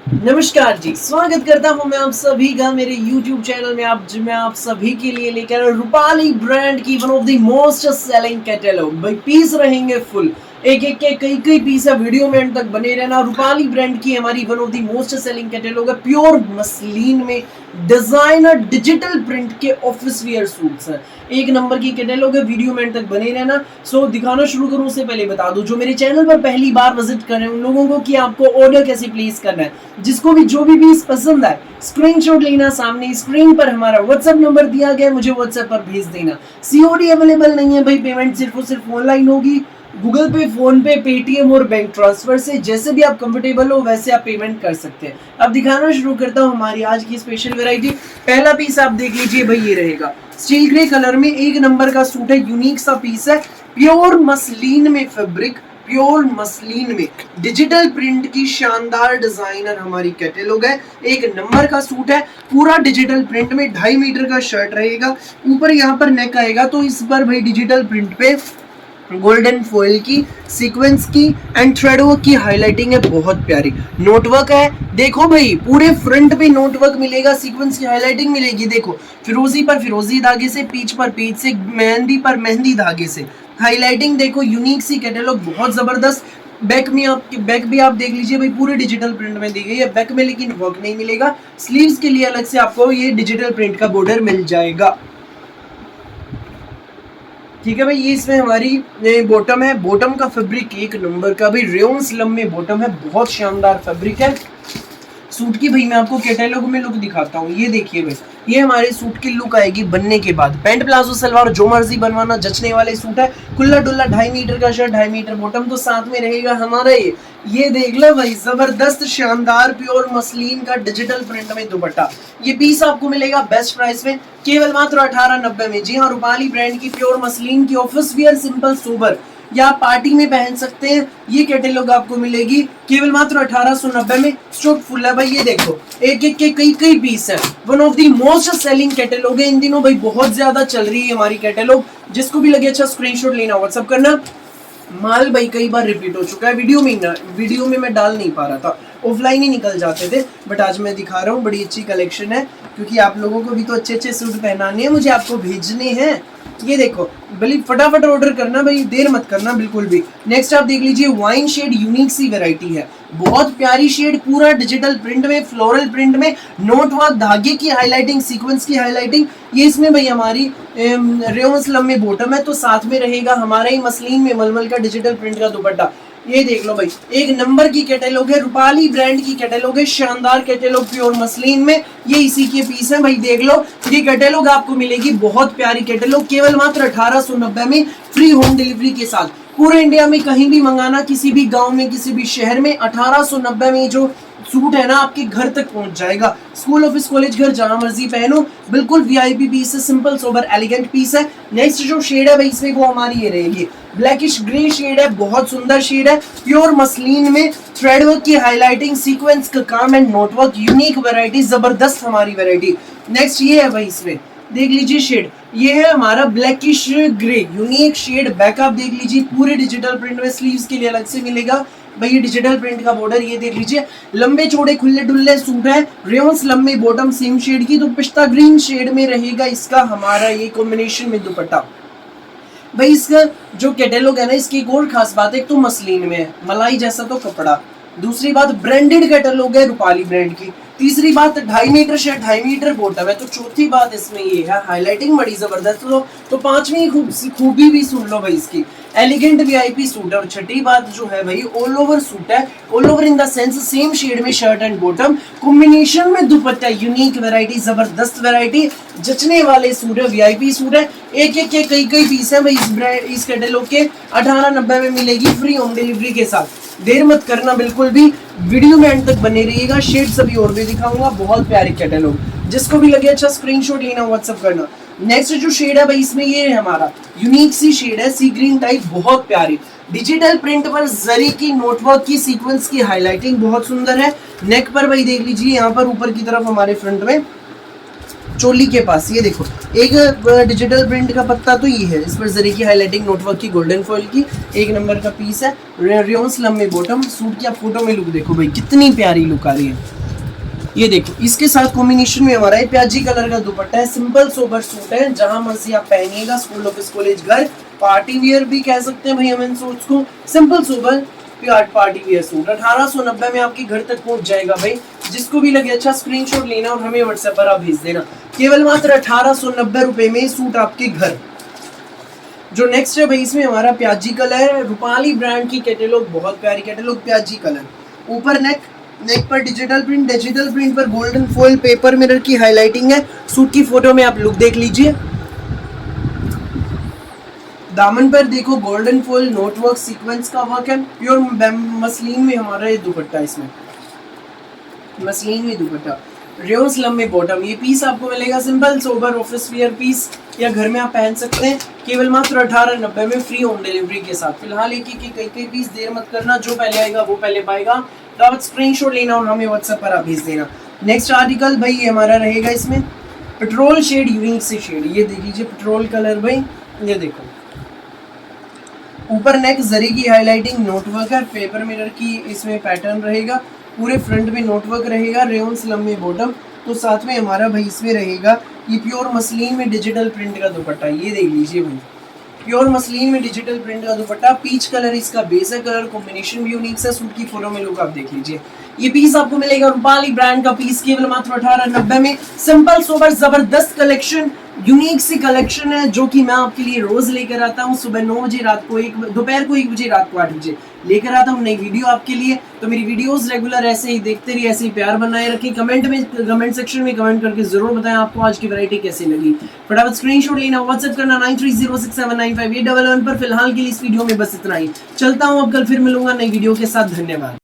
नमस्कार जी, स्वागत करता हूं मैं आप सभी का मेरे YouTube चैनल में। मैं आप सभी के लिए लेकर रूपाली ब्रांड की one of the most selling catalogue. भाई पीस रहेंगे फुल, एक एक के कई कई पीस है, वीडियो में एंड तक बने रहना। रूपाली ब्रांड की हमारी one of the most selling catalogue है, प्योर मसलिन में डिजाइनर डिजिटल प्रिंट के ऑफिस वियर सूट्स हैं। एक नंबर की कैटलॉग है, वीडियो में एंड तक बने रहना। सो दिखाना शुरू करूं उससे पहले बता दूं, जो मेरे चैनल पर पहली बार विजिट कर रहे हैं उन लोगों को कि आपको ऑर्डर कैसे प्लेस करना है। जिसको भी जो भी पीस पसंद आए स्क्रीनशॉट लेना, सामने स्क्रीन पर हमारा व्हाट्सएप नंबर दिया गया है, मुझे व्हाट्सएप पर भेज देना। सीओडी अवेलेबल नहीं है भाई, पेमेंट सिर्फ और सिर्फ ऑनलाइन होगी, गूगल पे, फोन पे, पेटीएम और बैंक ट्रांसफर से। जैसे भी आप कंफर्टेबल हो वैसे आप पेमेंट कर सकते हैं। अब दिखाना शुरू करता हूँ हमारी आज की स्पेशल वैरायटी। पहला पीस आप देख लीजिए भाई, ये रहेगा स्टील ग्रे कलर में, एक नंबर का सूट है, यूनिक सा पीस है, प्योर मसलिन में फैब्रिक, प्योर मसलिन में डिजिटल प्रिंट की शानदार डिजाइनर हमारी कैटलॉग है। एक नंबर का सूट है, पूरा डिजिटल प्रिंट में, 2.5 मीटर का शर्ट रहेगा, ऊपर यहाँ पर नेक आएगा, तो इस पर भाई डिजिटल प्रिंट पे गोल्डन फॉइल की, सीक्वेंस की एंड थ्रेड वर्क की हाईलाइटिंग है, बहुत प्यारी। नोटवर्क है, देखो भाई पूरे फ्रंट पे नोटवर्क मिलेगा, सीक्वेंस की हाईलाइटिंग मिलेगी। देखो फिरोजी पर फिरोजी धागे से, पीच पर पीच से, मेहंदी पर मेहंदी धागे से हाईलाइटिंग। देखो यूनिक सी कैटलॉग, बहुत जबरदस्त। बैक भी आप देख लीजिए भाई, पूरे डिजिटल प्रिंट में दी गई है। बैक में लेकिन वर्क नहीं मिलेगा, स्लीव्स के लिए अलग से आपको ये डिजिटल प्रिंट का बॉर्डर मिल जाएगा। ठीक है भाई, ये इसमें हमारी बॉटम है। बॉटम का फैब्रिक एक नंबर का भाई, रेयन स्लम में बॉटम है, बहुत शानदार फैब्रिक है। सूट की भाई मैं आपको कैटलॉग में लुक दिखाता हूँ, ये देखिए भाई, ये हमारे सूट की लुक आएगी बनने के बाद। पैंट प्लाजो सलवार जो मर्जी बनवाना, जचने वाले सूट है। खुला डुल्ला 2.5 मीटर का शर्ट, 2.5 मीटर बॉटम, तो साथ में रहेगा हमारा ये देख लो भाई, जबरदस्त शानदार प्योर मसलिन का डिजिटल प्रिंट में दुपट्टा। ये पीस आपको मिलेगा बेस्ट प्राइस में, केवल मात्र 1890 में। जी हाँ, रूपाली ब्रांड की प्योर मसलिन की ऑफिस वियर सिंपल सोबर या पार्टी में पहन सकते हैं, ये कैटलॉग आपको मिलेगी केवल मात्र 1890 में। स्टॉक फुल है भाई, ये देखो एक एक के कई कई पीस है, one of the most selling catalogue है इन दिनों भाई, बहुत ज्यादा चल रही है हमारी कैटलॉग। जिसको भी लगे अच्छा स्क्रीनशॉट लेना, व्हाट्सअप करना। माल भाई कई बार रिपीट हो चुका है, वीडियो में मैं डाल नहीं पा रहा था, ऑफलाइन ही निकल जाते थे, बट आज मैं दिखा रहा हूँ। बड़ी अच्छी कलेक्शन है, क्योंकि आप लोगों को भी तो अच्छे अच्छे सूट पहनाने हैं, मुझे आपको भेजने हैं। ये देखो भले फटाफट ऑर्डर करना भाई, देर मत करना बिल्कुल भी। नेक्स्ट आप देख लीजिए, वाइन शेड यूनिक सी वैरायटी है, बहुत प्यारी शेड, पूरा डिजिटल प्रिंट में, फ्लोरल प्रिंट में, नोट वर्क, धागे की हाईलाइटिंग, सीक्वेंस की हाईलाइटिंग। ये इसमें भाई हमारी रेयन स्लम में बॉटम है, तो साथ में रहेगा हमारा ही मसलिन में मलमल का डिजिटल प्रिंट का दुपट्टा। ये देख लो भाई, एक नंबर की कैटलॉग है, रूपाली ब्रांड की कैटलॉग है, शानदार कैटलॉग प्योर मसलिन में। ये इसी के पीस है भाई, देख लो। ये कैटलॉग आपको मिलेगी, बहुत प्यारी कैटलॉग, केवल मात्र 1890 में, फ्री होम डिलीवरी के साथ। पूरे इंडिया में कहीं भी मंगाना, किसी भी गांव में, किसी भी शहर में, 1890 में जो सूट है ना आपके घर तक पहुंच जाएगा। स्कूल, ऑफिस, कॉलेज, घर जहां मर्जी पहनो, बिल्कुल वीआईपी पीस है, सिंपल सोबर एलिगेंट पीस है। नेक्स्ट जो शेड है भाई इसमें, वो हमारी ये रहेगी, ब्लैकिश ग्रे शेड है, बहुत सुंदर शेड है, प्योर मसलिन में, थ्रेड वर्क की हाईलाइटिंग, सीक्वेंस का काम and note work, unique variety, जबरदस्त हमारी वैरायटी। नेक्स्ट ये है भाई, इसमें देख लीजिए शेड, ये है हमारा blackish grey, unique shade. Backup देख लीजिए, पूरे डिजिटल प्रिंट में, स्लीव्स के लिए अलग से मिलेगा भाई ये डिजिटल प्रिंट का बॉर्डर। ये देख लीजिए, लंबे चौड़े खुले डुल्ले सूट है, रेयन स्लम में बॉटम सेम शेड की, तो पिस्ता ग्रीन शेड में रहेगा इसका हमारा ये कॉम्बिनेशन में दुपट्टा। भाई इसका जो कैटलॉग है ना, इसकी एक और खास बात है, एक तो मसलिन में है, मलाई जैसा तो कपड़ा, दूसरी बात ब्रांडेड कैटलॉग है रूपाली ब्रांड की, तीसरी बात 2.5 मीटर शर्ट, 2.5 मीटर बॉटम है, तो चौथी बात इसमें ये है हाईलाइटिंग बड़ी जबरदस्त। तो पांचवी खूबी भी सुन लो भाई इसकी, एलिगेंट वीआईपी सूट है। और छठी बात जो है भाई, ऑल ओवर सूट है, all over in the sense same shade में शर्ट एंड बॉटम, कॉम्बिनेशन में दुपट्टा, यूनिक वैरायटी, जबरदस्त वैरायटी, जचने वाले सूट है, वीआईपी सूट है। एक एक के कई कई पीस है भाई इस कैटलॉग के, 1890 में मिलेगी, फ्री होम डिलीवरी के साथ। देर मत करना बिल्कुल भी, वीडियो में एंड तक बने रहिएगा, शेड सभी और भी दिखाऊंगा, बहुत प्यारी कैटलॉग। जिसको भी लगे अच्छा स्क्रीनशॉट लेना, व्हाट्सएप करना। नेक्स्ट जो शेड है भाई इसमें, ये है हमारा यूनिक सी शेड है, सी ग्रीन टाइप, बहुत प्यारी, डिजिटल प्रिंट पर जरी की नोटवर्क की, सीक्वेंस की हाईलाइटिंग बहुत सुंदर है। नेक पर भाई देख लीजिए, यहाँ पर ऊपर की तरफ हमारे फ्रंट में चोली के पास ये देखो एक डिजिटल प्रिंट का पत्ता, तो ये है, इस पर जरी की हाईलाइटिंग, नोटवर्क की, गोल्डन फॉइल की, एक नंबर का पीस है। रेयन स्लम में बॉटम, सूट की आप फोटो में लुक देखो भाई, कितनी प्यारी लुक आ रही है। ये देखो, इसके साथ कॉम्बिनेशन में हमारा ये प्याजी कलर का दुपट्टा है। सिंपल सोबर सूट है, जहां मर्जी आप पहनिएगा, स्कूल ऑफिस कॉलेज घर, पार्टी वियर भी कह सकते हैं भाई हम इन सूट्स को। Simple sober party wear suit 1890 में आपके घर तक पहुंच जाएगा भाई। जिसको भी लगे अच्छा स्क्रीनशॉट लेना और हमें व्हाट्सएप पर आप भेज देना। केवल मात्र 1890 रुपए में सूट आपके घर। जो नेक्स्ट है भाई, इसमें हमारा प्याजी कलर है, रूपाली ब्रांड की कैटेलॉग, बहुत प्यारी कैटेलॉग, प्याजी कलर। ऊपर नेक पर डिजिटल प्रिंट पर गोल्डन फॉइल पेपर मिरर की हाईलाइटिंग है। सूट की फोटो में आप लुक देख लीजिए। दामन पर देखो गोल्डन फॉइल नोटवर्क सीक्वेंस का वर्क है। प्योर मसलिन में हमारा ये दुपट्टा, इसमें मसलिन में दुपट्टा, रेयन स्लम में बॉटम। ये पीस आपको मिलेगा simple sober office wear piece, या घर में आप पहन सकते हैं। केवल मात्र 1890 में फ्री होम डिलीवरी के साथ। फिलहाल एक कई पीस देर मत करना, जो पहले आएगा वो पहले पाएगा। तो आप स्क्रीनशॉट लेना और हमें व्हाट्सएप पर आप भेज देना। नेक्स्ट आर्टिकल भाई ये हमारा रहेगा, इसमें पेट्रोल शेड, यूनिक से शेड, ये देख लीजिए पेट्रोल कलर भाई। ये देखो, ऊपर नेक जरी की हाईलाइटिंग नोटवर्क है, पेपर मिरर की इसमें पैटर्न रहेगा, पूरे फ्रंट में नोटवर्क रहेगा, रेयन स्लम में बॉटम। तो साथ में हमारा भाई इसमें रहेगा ये प्योर मसलिन में डिजिटल प्रिंट का दुपट्टा। ये देख लीजिए भाई, प्योर मसलिन में डिजिटल प्रिंट का दुपट्टा, पीच कलर इसका बेस है, कलर कॉम्बिनेशन भी यूनिक है। सूट की फोटो में लुक आप देख लीजिए। ये पीस आपको मिलेगा रूपाली ब्रांड का पीस, केवल मात्र 1890 में। सिंपल सोबर जबरदस्त कलेक्शन, यूनिक सी कलेक्शन है, जो कि मैं आपके लिए रोज लेकर आता हूँ। सुबह 9 बजे, रात को दोपहर को 1 बजे, रात को 8 बजे लेकर आता हूँ नई वीडियो आपके लिए। तो मेरी वीडियोस रेगुलर ऐसे ही देखते रहिए, ऐसे ही प्यार बनाए रखें। कमेंट सेक्शन में कमेंट करके जरूर बताएं आपको आज की वैरायटी कैसी लगी। फटाफट स्क्रीनशॉट लेना, व्हाट्सएप करना 9306795811 पर। फिलहाल के लिए इस वीडियो में बस इतना ही। चलता हूँ, अब कल फिर मिलूंगा नई वीडियो के साथ। धन्यवाद।